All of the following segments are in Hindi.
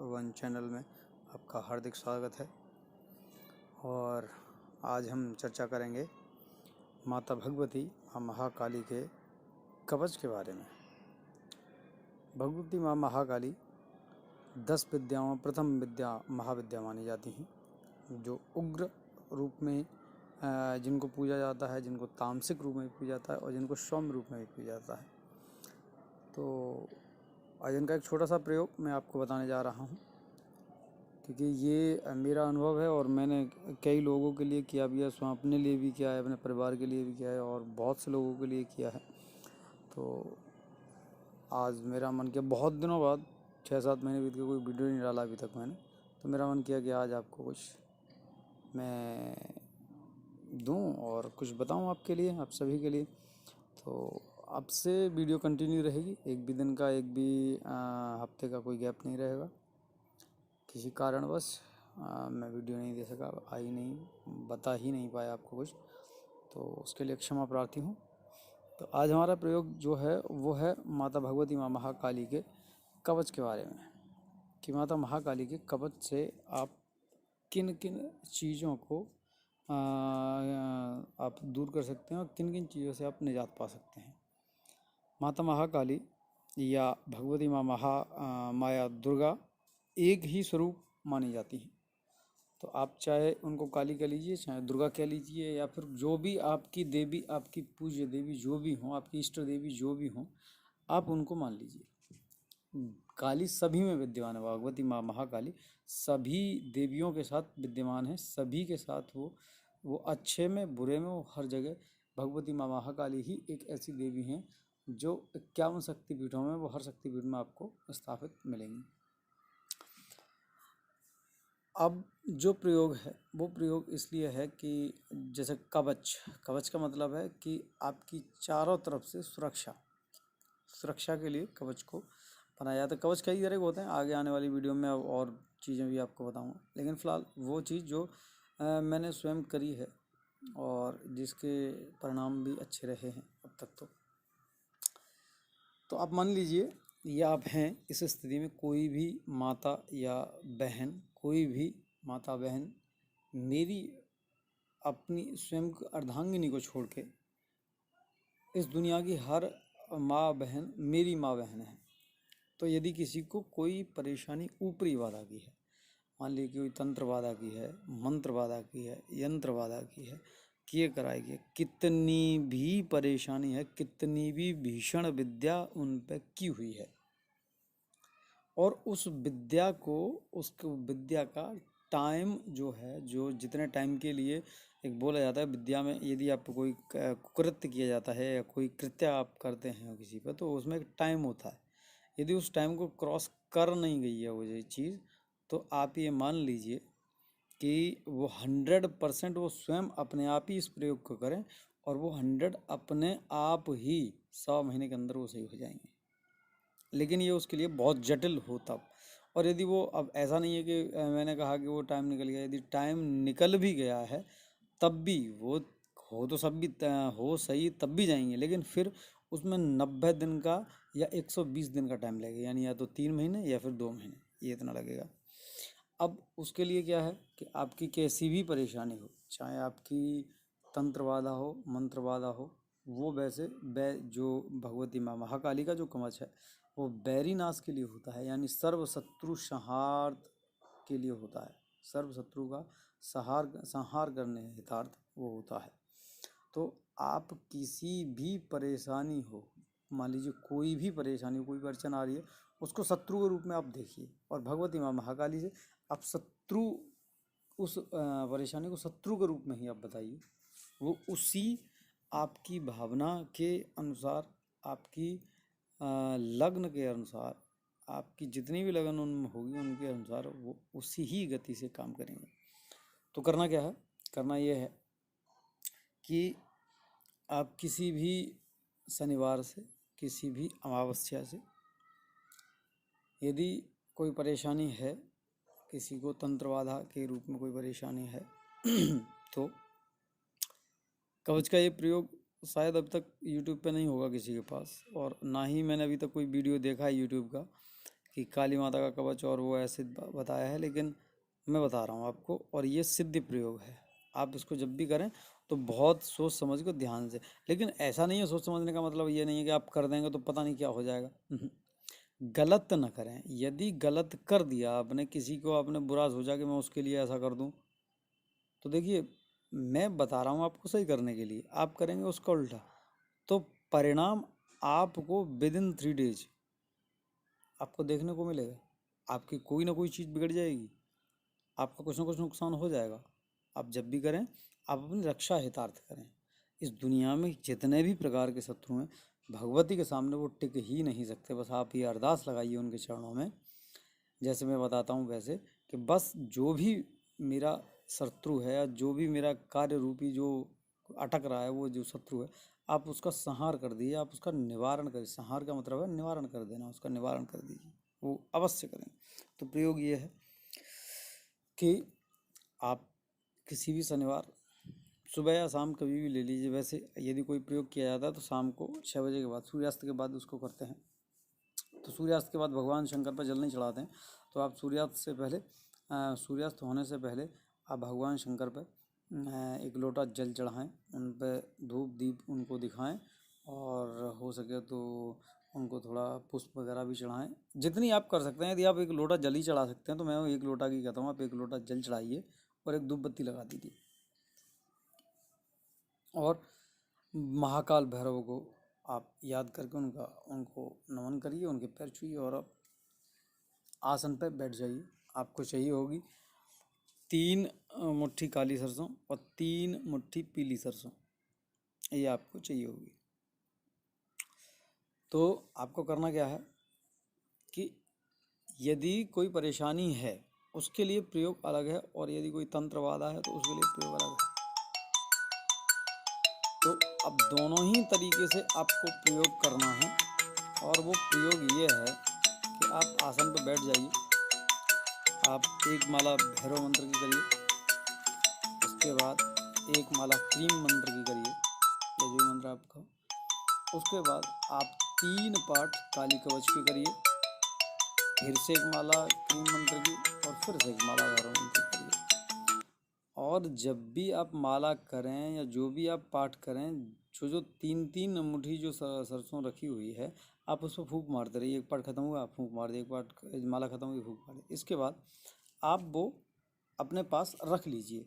वन चैनल में आपका हार्दिक स्वागत है। और आज हम चर्चा करेंगे माता भगवती माँ महाकाली के कवच के बारे में। भगवती माँ महाकाली 10 विद्याओं में प्रथम विद्या महाविद्या मानी जाती हैं, जो उग्र रूप में जिनको पूजा जाता है, जिनको तामसिक रूप में पूजा जाता है और जिनको सौम्य रूप में पूजा जाता है। तो आज इनका एक छोटा सा प्रयोग मैं आपको बताने जा रहा हूँ, क्योंकि ये मेरा अनुभव है और मैंने कई लोगों के लिए किया भी है, स्वयं अपने लिए भी किया है, अपने परिवार के लिए भी किया है और बहुत से लोगों के लिए किया है। तो आज मेरा मन किया, बहुत दिनों बाद 6-7 महीने बीत के कोई वीडियो नहीं डाला अभी तक मैंने, तो मेरा मन किया कि आज आपको कुछ मैं दूं और कुछ बताऊं आपके लिए, आप सभी के लिए। तो अब से वीडियो कंटिन्यू रहेगी, एक भी दिन का, एक भी हफ्ते का कोई गैप नहीं रहेगा। किसी कारणवश मैं वीडियो नहीं दे सका, आई नहीं, बता ही नहीं पाया आपको कुछ, तो उसके लिए क्षमा प्रार्थी हूँ। तो आज हमारा प्रयोग जो है वो है माता भगवती माँ महाकाली के कवच के बारे में, कि माता महाकाली के कवच से आप किन किन चीज़ों को आप दूर कर सकते हैं और किन किन चीज़ों से आप निजात पा सकते हैं। माता महाकाली या भगवती माँ माया दुर्गा एक ही स्वरूप मानी जाती है। तो आप चाहे उनको काली कह लीजिए, चाहे दुर्गा कह लीजिए, या फिर जो भी आपकी देवी, आपकी पूज्य देवी जो भी हों, आपकी इष्ट देवी जो भी हों, आप उनको मान लीजिए। काली सभी में विद्यमान है, भगवती माँ महाकाली सभी देवियों के साथ विद्यमान है, सभी के साथ वो अच्छे में बुरे में, वो हर जगह भगवती माँ महाकाली ही एक ऐसी देवी हैं जो 51 शक्तिपीठों में, वो हर शक्तिपीठ में आपको स्थापित मिलेंगी। अब जो प्रयोग है वो प्रयोग इसलिए है कि जैसे कवच का मतलब है कि आपकी चारों तरफ से सुरक्षा के लिए कवच को बनाया जाता है। कवच कई तरह के होते हैं, आगे आने वाली वीडियो में और चीज़ें भी आपको बताऊंगा, लेकिन फ़िलहाल वो चीज़ जो मैंने स्वयं करी है और जिसके परिणाम भी अच्छे रहे हैं अब तक। तो आप मान लीजिए, या आप हैं इस स्थिति में, कोई भी माता या बहन, कोई भी माता बहन मेरी अपनी स्वयं अर्धांगिनी को छोड़ के इस दुनिया की हर माँ बहन मेरी माँ बहन है। तो यदि किसी को कोई परेशानी ऊपरी बाधा की है, मान लीजिए कोई तंत्र बाधा की है, मंत्र बाधा की है, यंत्र बाधा की है, किए कराएगी, कितनी भी परेशानी है, कितनी भी भीषण विद्या उन पे की हुई है, और उस विद्या का टाइम जो है, जो जितने टाइम के लिए एक बोला जाता है विद्या में, यदि आप कोई कृत्य किया जाता है या कोई कृत्य आप करते हैं किसी पर, तो उसमें एक टाइम होता है। यदि उस टाइम को क्रॉस कर नहीं गई है वो ये चीज़, तो आप ये मान लीजिए कि वो 100% वो स्वयं अपने आप ही इस प्रयोग को करें और वो 100 अपने आप ही 100 महीने के अंदर वो सही हो जाएंगे। लेकिन ये उसके लिए बहुत जटिल हो तब। और यदि वो, अब ऐसा नहीं है कि मैंने कहा कि वो टाइम निकल गया, यदि टाइम निकल भी गया है तब भी वो हो, तो सब भी हो सही तब भी जाएंगे, लेकिन फिर उसमें 90 दिन का या 120 दिन का टाइम लगेगा, यानी या तो 3 महीने या फिर 2 महीने, ये इतना लगेगा। अब उसके लिए क्या है कि आपकी कैसी भी परेशानी हो, चाहे आपकी तंत्र बाधा हो, मंत्र बाधा हो, वो वैसे जो भगवती माँ महाकाली का जो कवच है वो बैरी नाश के लिए होता है, यानी सर्व शत्रु संहार के लिए होता है, सर्व शत्रु का संहार करने हितार्थ वो होता है। तो आप किसी भी परेशानी हो, मान लीजिए कोई भी परेशानी, कोई अड़चन आ रही है, उसको शत्रु के रूप में आप देखिए, और भगवती माँ महाकाली से आप शत्रु, उस परेशानी को शत्रु के रूप में ही आप बताइए। वो उसी आपकी भावना के अनुसार, आपकी लग्न के अनुसार, आपकी जितनी भी लगन उनमें होगी उनके अनुसार वो उसी ही गति से काम करेंगे। तो करना क्या है, करना ये है कि आप किसी भी शनिवार से, किसी भी अमावस्या से, यदि कोई परेशानी है, किसी को तंत्र बाधा के रूप में कोई परेशानी है तो कवच का ये प्रयोग शायद अब तक YouTube पे नहीं होगा किसी के पास, और ना ही मैंने अभी तक कोई वीडियो देखा है YouTube का कि काली माता का कवच और वो ऐसे बताया है, लेकिन मैं बता रहा हूँ आपको, और ये सिद्ध प्रयोग है। आप इसको जब भी करें तो बहुत सोच समझ कर ध्यान से, लेकिन ऐसा नहीं है, सोच समझने का मतलब ये नहीं है कि आप कर देंगे तो पता नहीं क्या हो जाएगा। गलत न करें। यदि गलत कर दिया आपने, किसी को आपने बुरा सोचा कि मैं उसके लिए ऐसा कर दूं, तो देखिए मैं बता रहा हूँ आपको सही करने के लिए, आप करेंगे उसका उल्टा, तो परिणाम आपको विद इन 3 डेज आपको देखने को मिलेगा। आपकी कोई ना कोई चीज़ बिगड़ जाएगी, आपका कुछ ना कुछ नुकसान हो जाएगा। आप जब भी करें, आप अपनी रक्षा हितार्थ करें। इस दुनिया में जितने भी प्रकार के शत्रु हैं, भगवती के सामने वो टिक ही नहीं सकते। बस आप ये अरदास लगाइए उनके चरणों में, जैसे मैं बताता हूँ वैसे, कि बस जो भी मेरा शत्रु है या जो भी मेरा कार्य रूपी जो अटक रहा है, वो जो शत्रु है, आप उसका संहार कर दीजिए, आप उसका निवारण करिए। संहार का मतलब है निवारण कर देना, उसका निवारण कर दीजिए, वो अवश्य करें। तो प्रयोग ये है कि आप किसी भी शनिवार सुबह या शाम कभी भी ले लीजिए। वैसे यदि कोई प्रयोग किया जाता है तो शाम को 6 बजे के बाद, सूर्यास्त के बाद उसको करते हैं। तो सूर्यास्त के बाद भगवान शंकर पर जल नहीं चढ़ाते हैं, तो आप सूर्यास्त से पहले, सूर्यास्त होने से पहले आप भगवान शंकर पर एक लोटा जल चढ़ाएं, उन पर धूप दीप उनको दिखाएं, और हो सके तो उनको थोड़ा पुष्प वगैरह भी चढ़ाएं, जितनी आप कर सकते हैं। यदि आप एक लोटा जल ही चढ़ा सकते हैं तो मैं एक लोटा की कहता हूँ, आप एक लोटा जल चढ़ाइए और एक धूप बत्ती लगा दीजिए, और महाकाल भैरव को आप याद करके उनको नमन करिए, उनके पैर छूइए, और आप आसन पर बैठ जाइए। आपको चाहिए होगी 3 मुट्ठी काली सरसों और 3 मुट्ठी पीली सरसों, ये आपको चाहिए होगी। तो आपको करना क्या है कि यदि कोई परेशानी है उसके लिए प्रयोग अलग है, और यदि कोई तंत्र वाला है तो उसके लिए प्रयोग अलग है। तो अब दोनों ही तरीके से आपको प्रयोग करना है, और वो प्रयोग ये है कि आप आसन पर बैठ जाइए, आप एक माला भैरव मंत्र की करिए, उसके बाद एक माला क्रीम मंत्र की करिए, या जो मंत्र आपका, उसके बाद आप 3 पाठ काली कवच की करिए, फिर से एक माला क्रीम मंत्र की, और फिर से एक माला भैरव मंत्र की करिए। और जब भी आप माला करें या जो भी आप पाठ करें, जो 3 3 मुट्ठी जो सरसों रखी हुई है, आप उस पर फूंक मारते रहिए। एक पाठ खत्म हुआ आप फूंक मार दिए, एक पाठ माला खत्म हुई फूंक मार दिए। इसके बाद आप वो अपने पास रख लीजिए।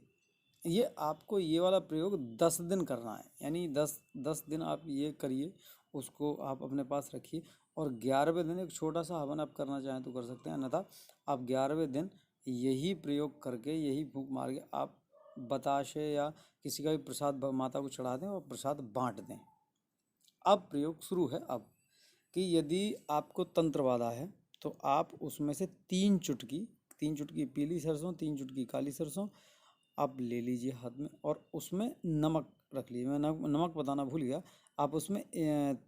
ये आपको ये वाला प्रयोग 10 दिन करना है, यानी 10 दिन आप ये करिए, उसको आप अपने पास रखिए। और 11वें दिन एक छोटा सा हवन आप करना चाहें तो कर सकते हैं, अन्यथा आप 11वें दिन यही प्रयोग करके, यही फूंक मार के आप बताशे या किसी का भी प्रसाद माता को चढ़ा दें और प्रसाद बांट दें। अब प्रयोग शुरू है। अब कि यदि आपको तंत्र बाधा है तो आप उसमें से 3 चुटकी पीली सरसों, 3 चुटकी काली सरसों आप ले लीजिए हाथ में, और उसमें नमक रख लीजिए। मैं नमक बताना भूल गया, आप उसमें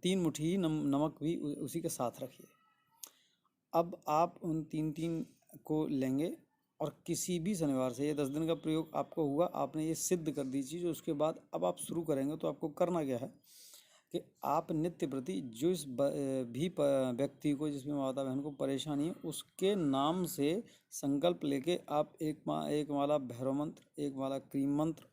3 मुट्ठी ही नमक भी उसी के साथ रखिए। अब आप उन 3 3 को लेंगे, और किसी भी शनिवार से, ये 10 दिन का प्रयोग आपको हुआ, आपने ये सिद्ध कर दी चीज़। उसके बाद अब आप शुरू करेंगे तो आपको करना क्या है कि आप नित्य प्रति जिस भी व्यक्ति को, जिसमें माता बहन को परेशानी है, उसके नाम से संकल्प लेके आप एक माला भैरव मंत्र, एक माला क्रीम मंत्र,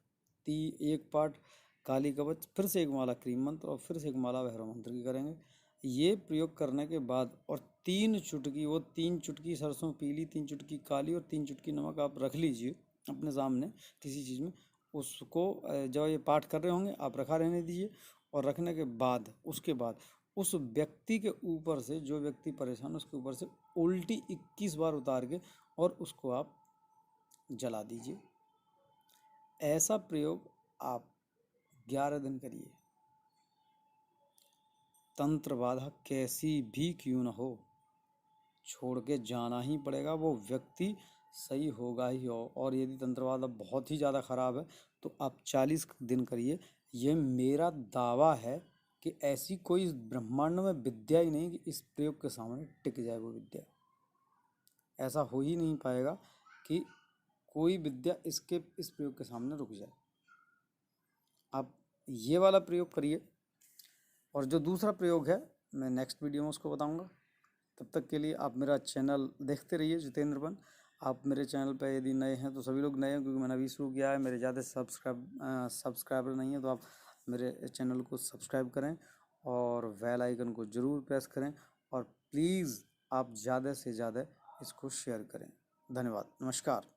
एक पाठ काली कवच, फिर से एक माला क्रीम मंत्र, और फिर से एक माला भैरव मंत्र की करेंगे। ये प्रयोग करने के बाद, और 3 चुटकी, वो 3 चुटकी सरसों पीली, 3 चुटकी काली, और 3 चुटकी नमक आप रख लीजिए अपने सामने किसी चीज़ में। उसको जब ये पाठ कर रहे होंगे आप रखा रहने दीजिए, और रखने के बाद, उसके बाद उस व्यक्ति के ऊपर से, जो व्यक्ति परेशान है उसके ऊपर से उल्टी 21 बार उतार के और उसको आप जला दीजिए। ऐसा प्रयोग आप 11 दिन करिए। तंत्र बाधा कैसी भी क्यों न हो, छोड़ के जाना ही पड़ेगा, वो व्यक्ति सही होगा ही हो। और यदि तंत्र बाधा बहुत ही ज़्यादा खराब है तो आप 40 दिन करिए। ये मेरा दावा है कि ऐसी कोई ब्रह्मांड में विद्या ही नहीं कि इस प्रयोग के सामने टिक जाए वो विद्या। ऐसा हो ही नहीं पाएगा कि कोई विद्या इस प्रयोग के सामने रुक जाए। आप ये वाला प्रयोग करिए, और जो दूसरा प्रयोग है मैं नेक्स्ट वीडियो में उसको बताऊंगा। तब तक के लिए आप मेरा चैनल देखते रहिए जितेंद्र वन। आप मेरे चैनल पर यदि नए हैं, तो सभी लोग नए हैं क्योंकि मैंने अभी शुरू किया है, मेरे ज़्यादा सब्सक्राइबर नहीं है, तो आप मेरे चैनल को सब्सक्राइब करें और बेल आइकन को ज़रूर प्रेस करें, और प्लीज़ आप ज़्यादा से ज़्यादा इसको शेयर करें। धन्यवाद, नमस्कार।